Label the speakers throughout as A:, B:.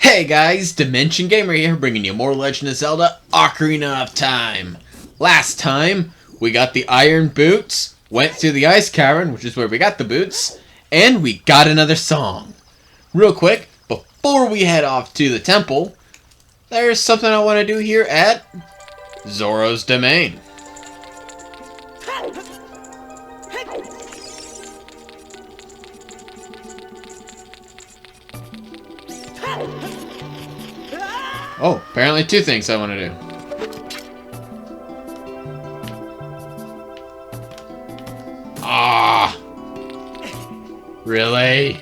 A: Hey guys, Dimension Gamer here, bringing you more Legend of Zelda Ocarina of Time. Last time, we got the iron boots, went through the ice cavern, which is where we got the boots, and we got another song. Real quick, before we head off to the temple, there's something I want to do here at Zora's Domain. Oh, apparently two things I want to do. Ah! Really?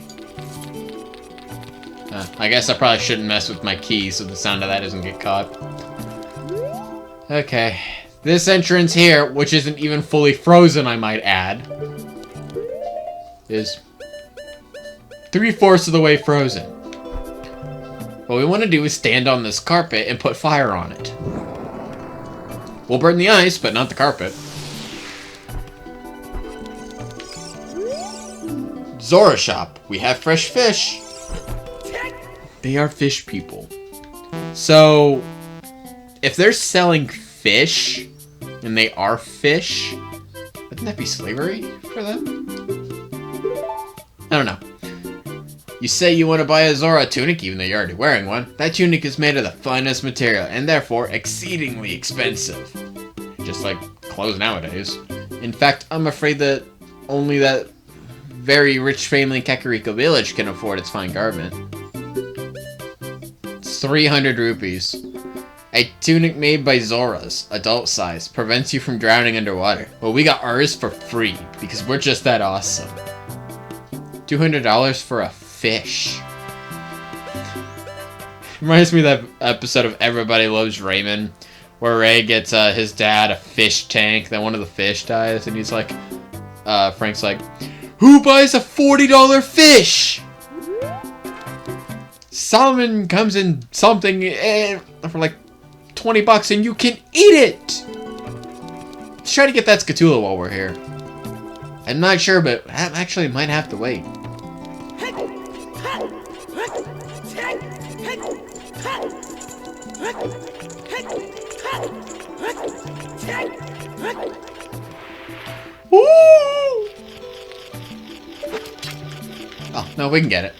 A: I guess I probably shouldn't mess with my keys so the sound of that doesn't get caught. Okay. This entrance here, which isn't even fully frozen, I might add, is 3/4 of the way frozen. What we want to do is stand on this carpet and put fire on it. We'll burn the ice, but not the carpet. Zora shop. We have fresh fish. They are fish people. So, if they're selling fish, and they are fish, wouldn't that be slavery for them? I don't know. You say you want to buy a Zora Tunic, even though you're already wearing one. That tunic is made of the finest material, and therefore exceedingly expensive. Just like clothes nowadays. In fact, I'm afraid that only that very rich family in Kakariko Village can afford its fine garment. It's 300 rupees. A tunic made by Zoras, adult size, prevents you from drowning underwater. Well, we got ours for free, because we're just that awesome. $200 for a fish. Reminds me of that episode of Everybody Loves Raymond, where Ray gets his dad a fish tank, then one of the fish dies, and he's like, Frank's like, who buys a $40 fish? Salmon comes in something for like 20 bucks and you can eat it! Let's try to get that Scatula while we're here. I'm not sure, but I actually might have to wait. Woo! Oh, no, we can get it.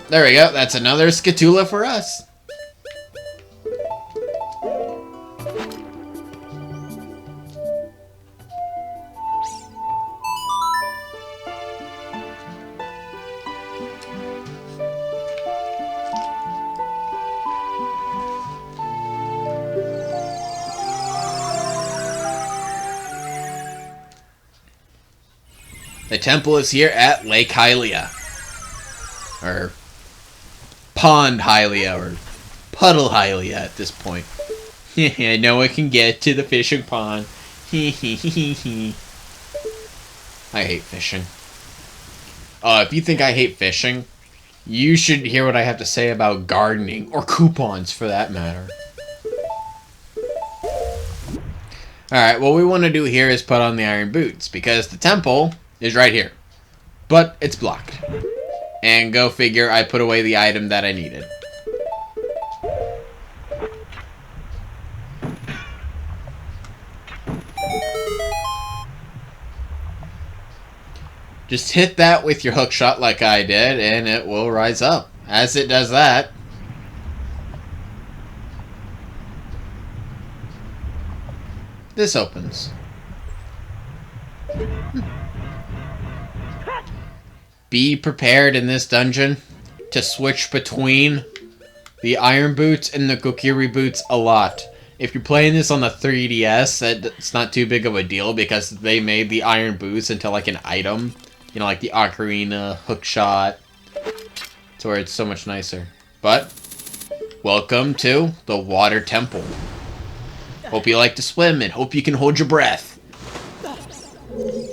A: There we go. That's another Scatula for us. The temple is here at Lake Hylia. Or Pond Hylia, or Puddle Hylia at this point. I know I can get to the fishing pond. I hate fishing. If you think I hate fishing, you should hear what I have to say about gardening, or coupons for that matter. Alright, what we want to do here is put on the iron boots, because the temple is right here. But it's blocked. And go figure, I put away the item that I needed. Just hit that with your hook shot like I did, and it will rise up. As it does that, this opens. Be prepared in this dungeon to switch between the iron boots and the Kokiri boots a lot. If you're playing this on the 3DS, it's not too big of a deal because they made the iron boots into like an item. You know, like the Ocarina, hookshot. So where it's so much nicer. But, welcome to the Water Temple. Hope you like to swim and hope you can hold your breath.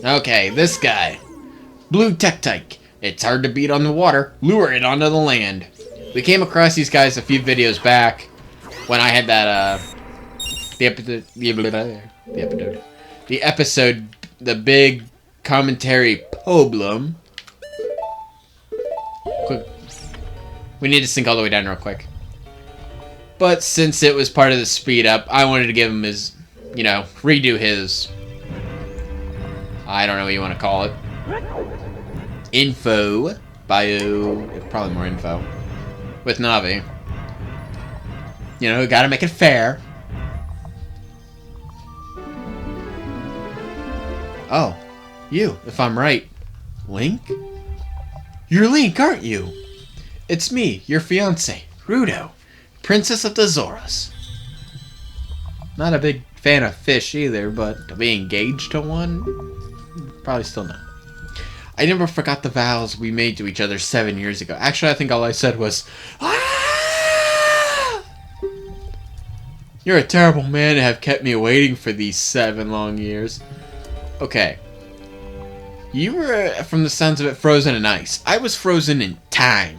A: Okay, this guy. Blue Tektite. It's hard to beat on the water. Lure it onto the land. We came across these guys a few videos back when I had that, the episode, the big commentary problem. Quick. We need to sink all the way down real quick. But since it was part of the speed up, I wanted to give him his, you know, redo his, I don't know what you want to call it. Info. Bio. Probably more info. With Navi. You know, we gotta make it fair. Oh. You, if I'm right. Link? You're Link, aren't you? It's me, your fiancé, Rudo. Princess of the Zoras. Not a big fan of fish either, but to be engaged to one? Probably still not. I never forgot the vows we made to each other 7 years ago. Actually, I think all I said was, ah! You're a terrible man to have kept me waiting for these 7 long years. Okay. You were, from the sounds of it, frozen in ice. I was frozen in time.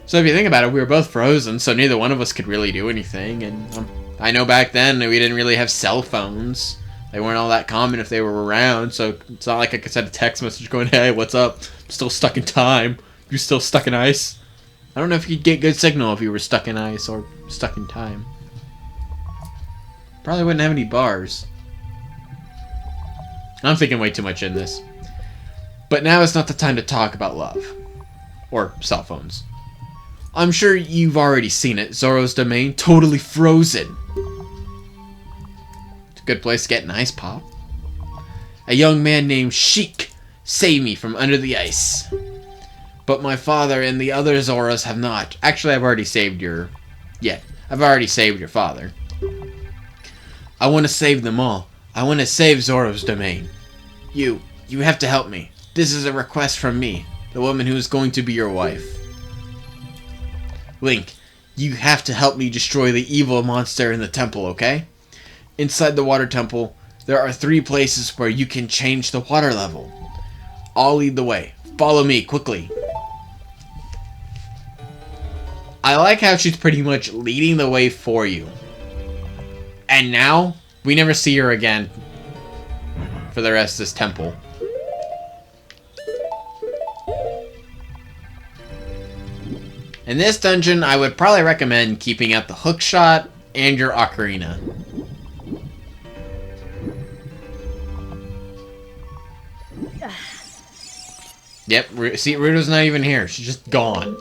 A: So if you think about it, we were both frozen, so neither one of us could really do anything. And I know back then we didn't really have cell phones. They weren't all that common if they were around, so it's not like I could send a text message going, hey, what's up? I'm still stuck in time. You still stuck in ice? I don't know if you'd get good signal if you were stuck in ice or stuck in time. Probably wouldn't have any bars. I'm thinking way too much in this. But now is not the time to talk about love. Or cell phones. I'm sure you've already seen it. Zora's domain, totally frozen. It's a good place to get an ice pop. A young man named Sheik saved me from under the ice. But my father and the other Zoras have not. Actually, I've already saved your... Yeah, I've already saved your father. I want to save them all. I want to save Zora's domain. You have to help me. This is a request from me, the woman who is going to be your wife. Link, you have to help me destroy the evil monster in the temple, okay? Inside the water temple, there are 3 places where you can change the water level. I'll lead the way. Follow me, quickly. I like how she's pretty much leading the way for you. And now, we never see her again for the rest of this temple. In this dungeon, I would probably recommend keeping out the hookshot and your ocarina. Yep, see, Rudo's not even here. She's just gone.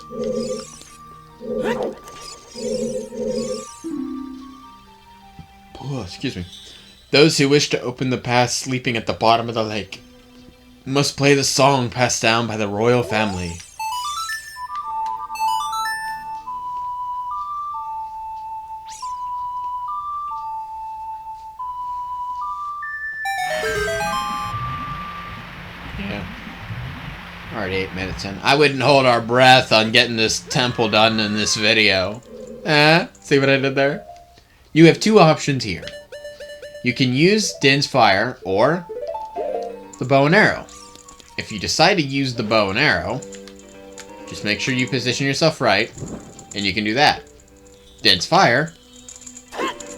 A: Oh, excuse me. Those who wish to open the path sleeping at the bottom of the lake must play the song passed down by the royal family. Already 8 minutes in. I wouldn't hold our breath on getting this temple done in this video. See what I did there? You have 2 options here. You can use Din's Fire or the bow and arrow. If you decide to use the bow and arrow, just make sure you position yourself right, and you can do that. Din's Fire,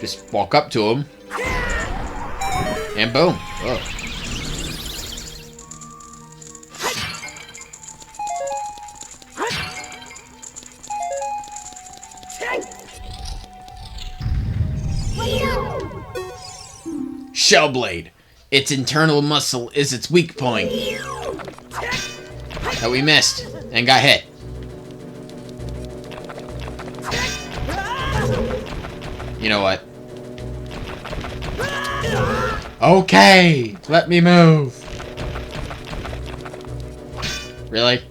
A: just walk up to him, and boom. Whoa. Shellblade. Its internal muscle is its weak point. That we missed and got hit. You know what? Okay, let me move. Really?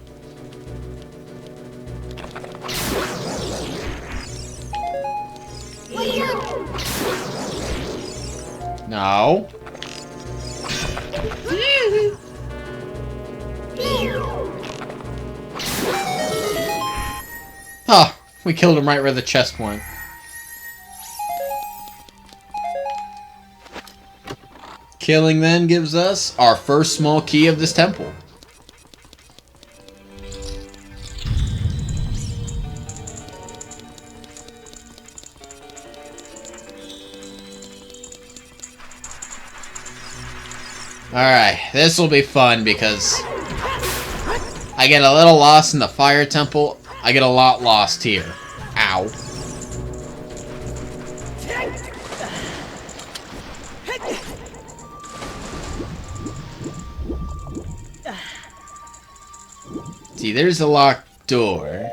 A: No. Oh, we killed him right where the chest went. Killing then gives us our first small key of this temple. Alright, this will be fun because I get a little lost in the fire temple. I get a lot lost here. Ow. See, there's a locked door.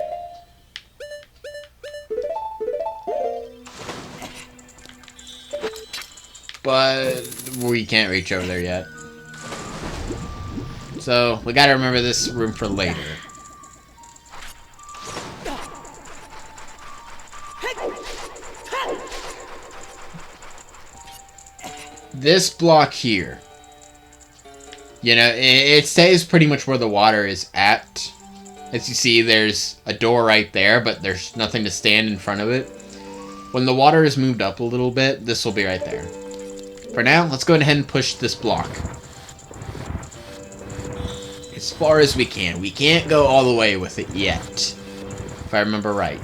A: But we can't reach over there yet. So, we gotta remember this room for later. This block here. You know, it stays pretty much where the water is at. As you see, there's a door right there, but there's nothing to stand in front of it. When the water is moved up a little bit, this will be right there. For now, let's go ahead and push this block. As far as we can. We can't go all the way with it yet. If I remember right.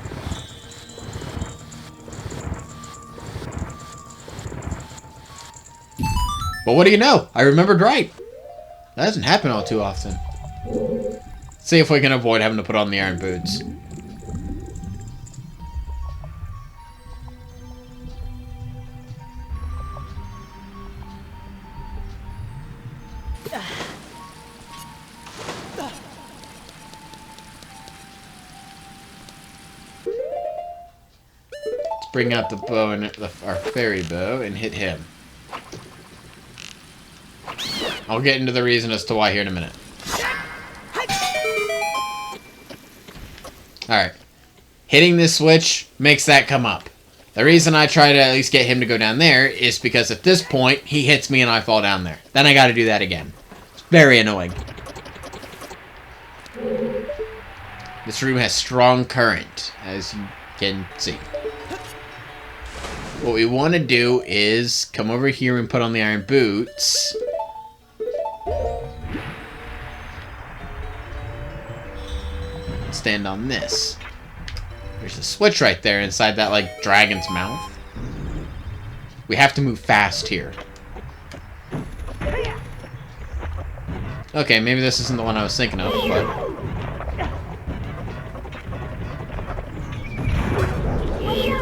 A: But what do you know? I remembered right. That doesn't happen all too often. Let's see if we can avoid having to put on the iron boots. Let's bring out the bow and our fairy bow and hit him. I'll get into the reason as to why here in a minute. Alright. Hitting this switch makes that come up. The reason I try to at least get him to go down there is because at this point, he hits me and I fall down there. Then I gotta do that again. It's very annoying. This room has strong current, as you can see. What we want to do is come over here and put on the iron boots. Stand on this. There's a switch right there inside that, like, dragon's mouth. We have to move fast here. Okay, maybe this isn't the one I was thinking of, but...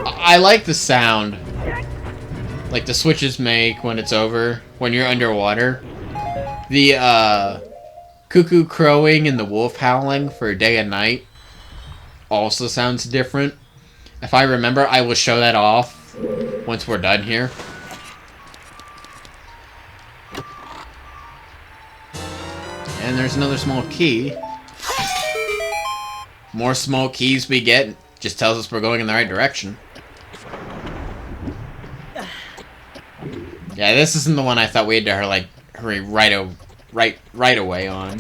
A: I like the sound. Like the switches make when it's over, when you're underwater. The, cuckoo crowing and the wolf howling for day and night also sounds different. If I remember, I will show that off once we're done here. And there's another small key. More small keys we get just tells us we're going in the right direction. Yeah, this isn't the one I thought we had to like hurry right away on.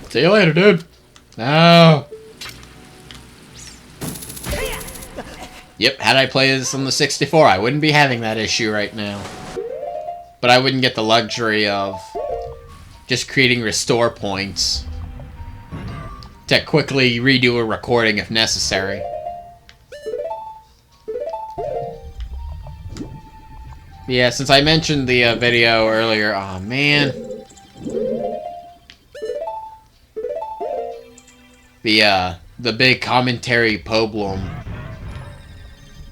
A: See you later, dude. No. Yep, had I played this on the 64, I wouldn't be having that issue right now. But I wouldn't get the luxury of just creating restore points to quickly redo a recording if necessary. Yeah, since I mentioned the video earlier, oh man. The big commentary problem.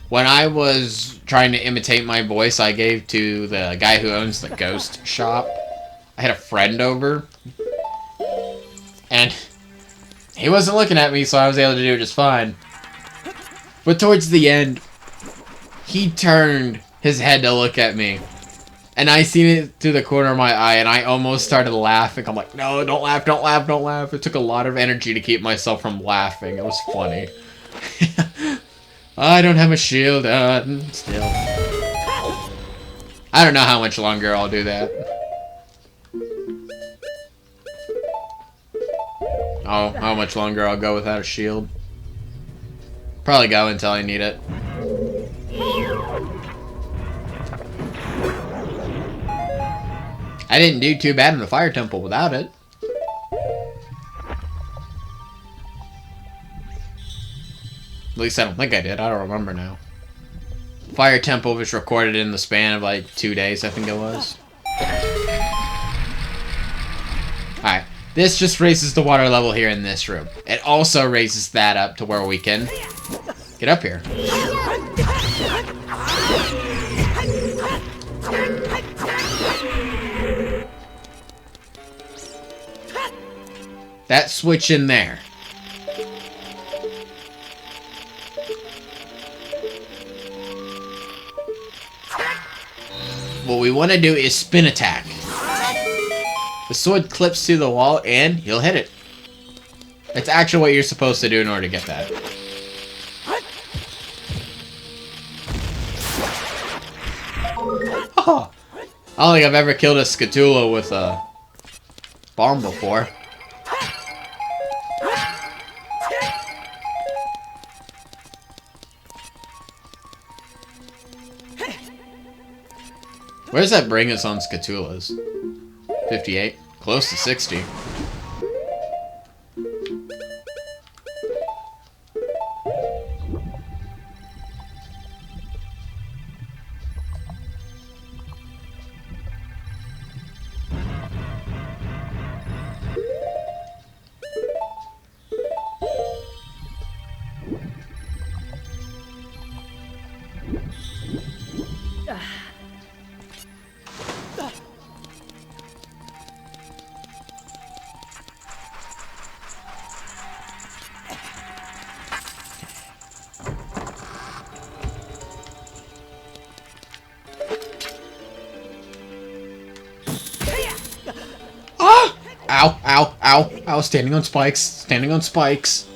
A: When I was trying to imitate my voice I gave to the guy who owns the ghost shop, I had a friend over, and he wasn't looking at me, so I was able to do it just fine. But towards the end, he turned his head to look at me, and I seen it through the corner of my eye, and I almost started laughing. I'm like, no, don't laugh, don't laugh, don't laugh. It took a lot of energy to keep myself from laughing. It was funny. I don't have a shield on still. I don't know how much longer I'll do that. Oh, how much longer I'll go without a shield. Probably go until I need it. I didn't do too bad in the fire temple without it. At least I don't think I did. I don't remember now. Fire Temple was recorded in the span of like 2 days, I think it was. Alright. This just raises the water level here in this room. It also raises that up to where we can get up here. That switch in there. What we want to do is spin attack. The sword clips through the wall and you'll hit it. That's actually what you're supposed to do in order to get that. Oh, I don't think I've ever killed a Scatula with a bomb before. Where does that bring us on Scatulas? 58? Close to 60. Ow, ow, ow, ow, standing on spikes, standing on spikes.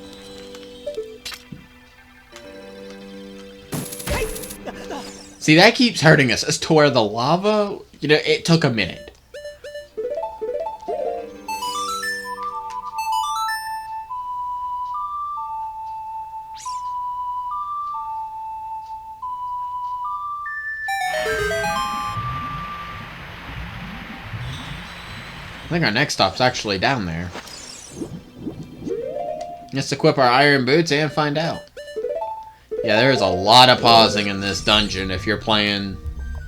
A: See, that keeps hurting us, as to where the lava, you know, it took a minute. I think our next stop's actually down there. Let's equip our iron boots and find out. Yeah, there's a lot of pausing in this dungeon if you're playing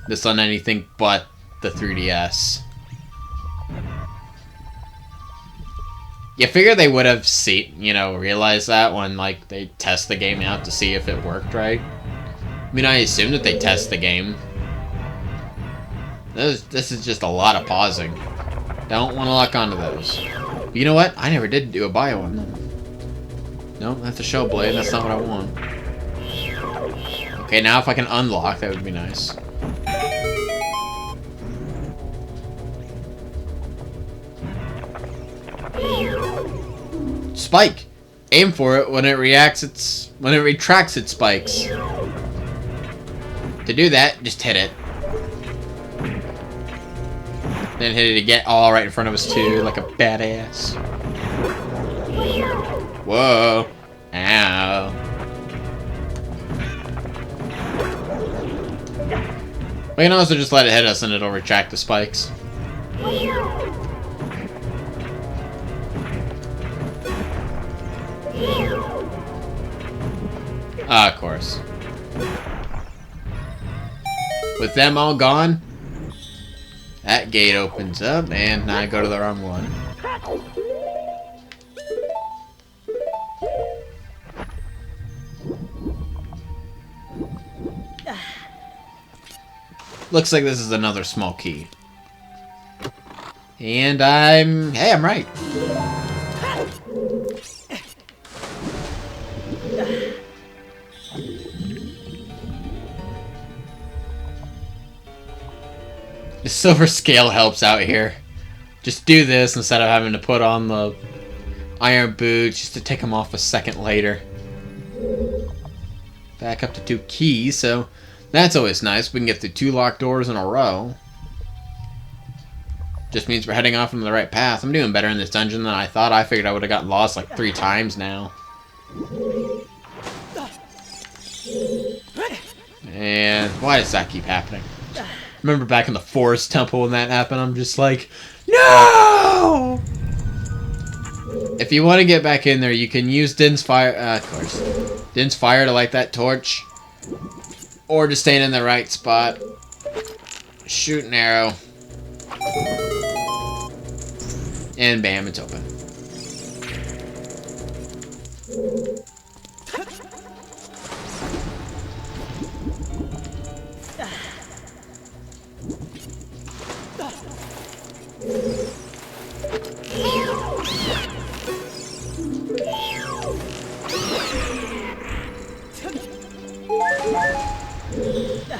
A: this on anything but the 3DS. You figure they would have realized that when, like, they test the game out to see if it worked right. I mean, I assume that they test the game. This is just a lot of pausing. Don't want to lock onto those. You know what? I never did do a buy one. Nope, that's a show blade. That's not what I want. Okay, now if I can unlock, that would be nice. Spike! Aim for it when it retracts its spikes. To do that, just hit it. Then hit it again, all right in front of us too, like a badass. Whoa! Ow! We can also just let it hit us and it'll retract the spikes. Of course. With them all gone, that gate opens up, and I go to the wrong one. Looks like this is another small key. And hey, I'm right. The silver scale helps out here. Just do this instead of having to put on the iron boots just to take them off a second later. Back up to 2 keys, so that's always nice. We can get through 2 locked doors in a row. Just means we're heading off into the right path. I'm doing better in this dungeon than I thought. I figured I would have gotten lost like 3 times now. And why does that keep happening? Remember back in the Forest Temple when that happened? I'm just like, no! If you want to get back in there, you can use Din's fire, of course. Din's fire to light that torch. Or to stand in the right spot. Shoot an arrow. And bam, it's open.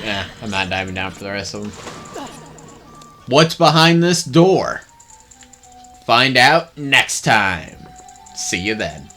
A: Yeah, I'm not diving down for the rest of them. What's behind this door? Find out next time. See you then.